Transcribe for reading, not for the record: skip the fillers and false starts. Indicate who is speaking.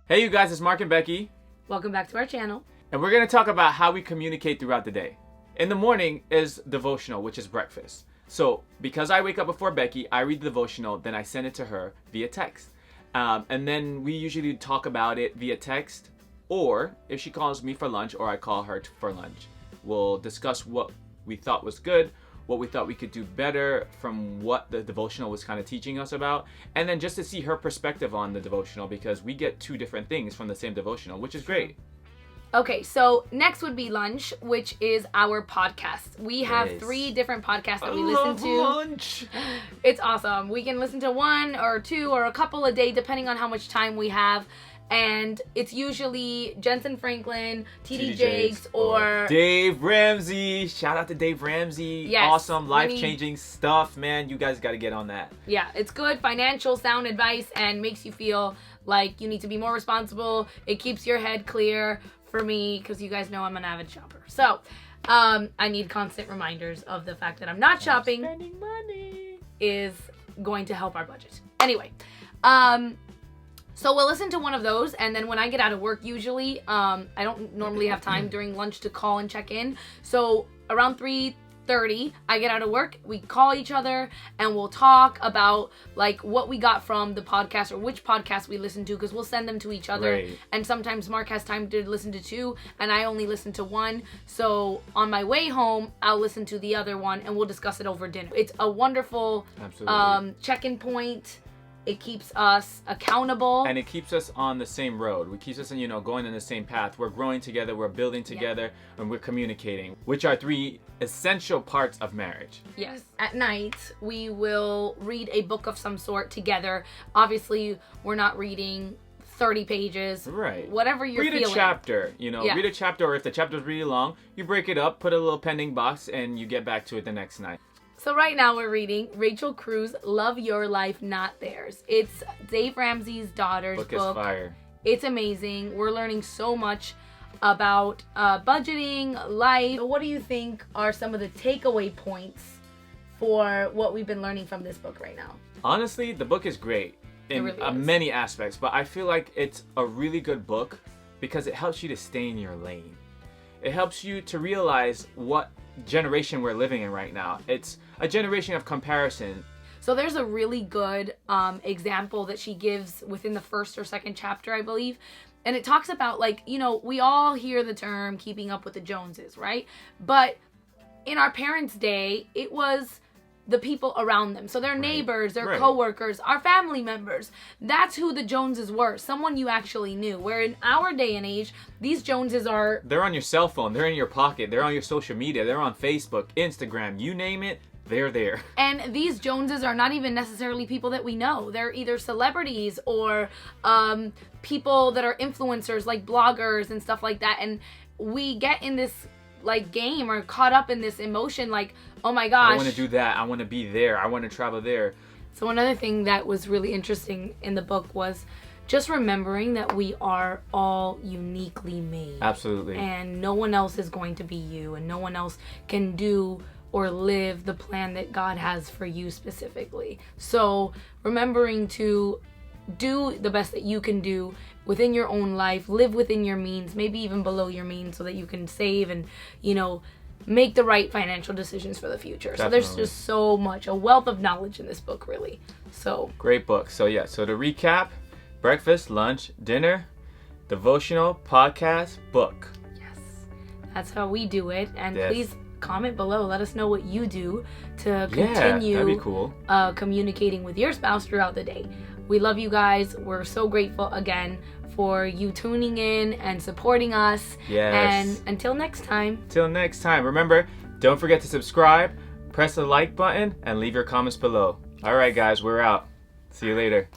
Speaker 1: Hey you guys, it's Mark and Becky.
Speaker 2: Welcome back to our channel.
Speaker 1: And we're going to talk about how we communicate throughout the day. In the morning is devotional, which is breakfast. So because I wake up before Becky, I read the devotional, then I send it to her via text. And then we usually talk about it via text, or if she calls me for lunch or I call her for lunch. We'll discuss what we thought was good, what we thought we could do better from what the devotional was kind of teaching us about, and then just to see her perspective on the devotional, because we get two different things from the same devotional, which is great.
Speaker 2: Okay, so next would be lunch, which is our podcast. We have 3 different podcasts that we listen to.
Speaker 1: Lunch.
Speaker 2: It's awesome. We can listen to 1 or 2 or a couple a day, depending on how much time we have. And it's usually Jensen Franklin, TD Jakes, or
Speaker 1: Dave Ramsey. Shout out to Dave Ramsey.
Speaker 2: Yes,
Speaker 1: awesome, life-changing stuff, man. You guys got to get on that.
Speaker 2: Yeah, it's good financial sound advice and makes you feel like you need to be more responsible. It keeps your head clear for me, because you guys know I'm an avid shopper. So I need constant reminders of the fact that I'm not shopping.
Speaker 1: Spending money
Speaker 2: is going to help our budget. Anyway, so we'll listen to one of those, and then when I get out of work, usually, I don't normally have time during lunch to call and check in. So around 3:30, I get out of work, we call each other, and we'll talk about like what we got from the podcast or which podcast we listen to, because we'll send them to each other.
Speaker 1: Right.
Speaker 2: And sometimes Mark has time to listen to 2, and I only listen to 1. So on my way home, I'll listen to the other one, and we'll discuss it over dinner. It's a wonderful check-in point. It keeps us accountable.
Speaker 1: And it keeps us on the same road. It keeps us, going in the same path. We're growing together, we're building together, and we're communicating, which are 3 essential parts of marriage.
Speaker 2: Yes. At night, we will read a book of some sort together. Obviously, we're not reading 30 pages.
Speaker 1: Right.
Speaker 2: Whatever you're feeling.
Speaker 1: Read a chapter, read a chapter, or if the chapter's really long, you break it up, put a little pending box, and you get back to it the next night.
Speaker 2: So right now we're reading Rachel Cruz' Love Your Life, Not Theirs. It's Dave Ramsey's daughter's book.
Speaker 1: Book is fire.
Speaker 2: It's amazing. We're learning so much about budgeting, life. So what do you think are some of the takeaway points for what we've been learning from this book right now?
Speaker 1: Honestly, the book is great in
Speaker 2: really
Speaker 1: many aspects, but I feel like it's a really good book because it helps you to stay in your lane. It helps you to realize what generation we're living in right now. It's a generation of comparison.
Speaker 2: So there's a really good example that she gives within the first or second chapter, I believe. And it talks about, we all hear the term keeping up with the Joneses, right? But in our parents' day, it was the people around them. So their neighbors, their coworkers, our family members. That's who the Joneses were. Someone you actually knew. Where in our day and age, these Joneses are...
Speaker 1: They're on your cell phone. They're in your pocket. They're on your social media. They're on Facebook, Instagram, you name it. They're there.
Speaker 2: And these Joneses are not even necessarily people that we know. They're either celebrities or people that are influencers, like bloggers and stuff like that. And we get in this game or caught up in this emotion, like, oh my gosh,
Speaker 1: I want to do that. I want to be there. I want to travel there.
Speaker 2: So another thing that was really interesting in the book was just remembering that we are all uniquely made.
Speaker 1: Absolutely.
Speaker 2: And no one else is going to be you, and no one else can do or live the plan that God has for you specifically. So remembering to do the best that you can do within your own life, live within your means, maybe even below your means, so that you can save and, make the right financial decisions for the future.
Speaker 1: Definitely.
Speaker 2: So there's just so much, a wealth of knowledge in this book, really. So
Speaker 1: great book. So so to recap, breakfast, lunch, dinner, devotional, podcast, book.
Speaker 2: Yes, that's how we do it. And
Speaker 1: yes.
Speaker 2: Please comment below. Let us know what you do to continue
Speaker 1: that'd be cool.
Speaker 2: Communicating with your spouse throughout the day. We love you guys. We're so grateful again for you tuning in and supporting us.
Speaker 1: Yes.
Speaker 2: And until next time.
Speaker 1: Till next time. Remember, don't forget to subscribe, press the like button, and leave your comments below. All right, guys, we're out. See you later.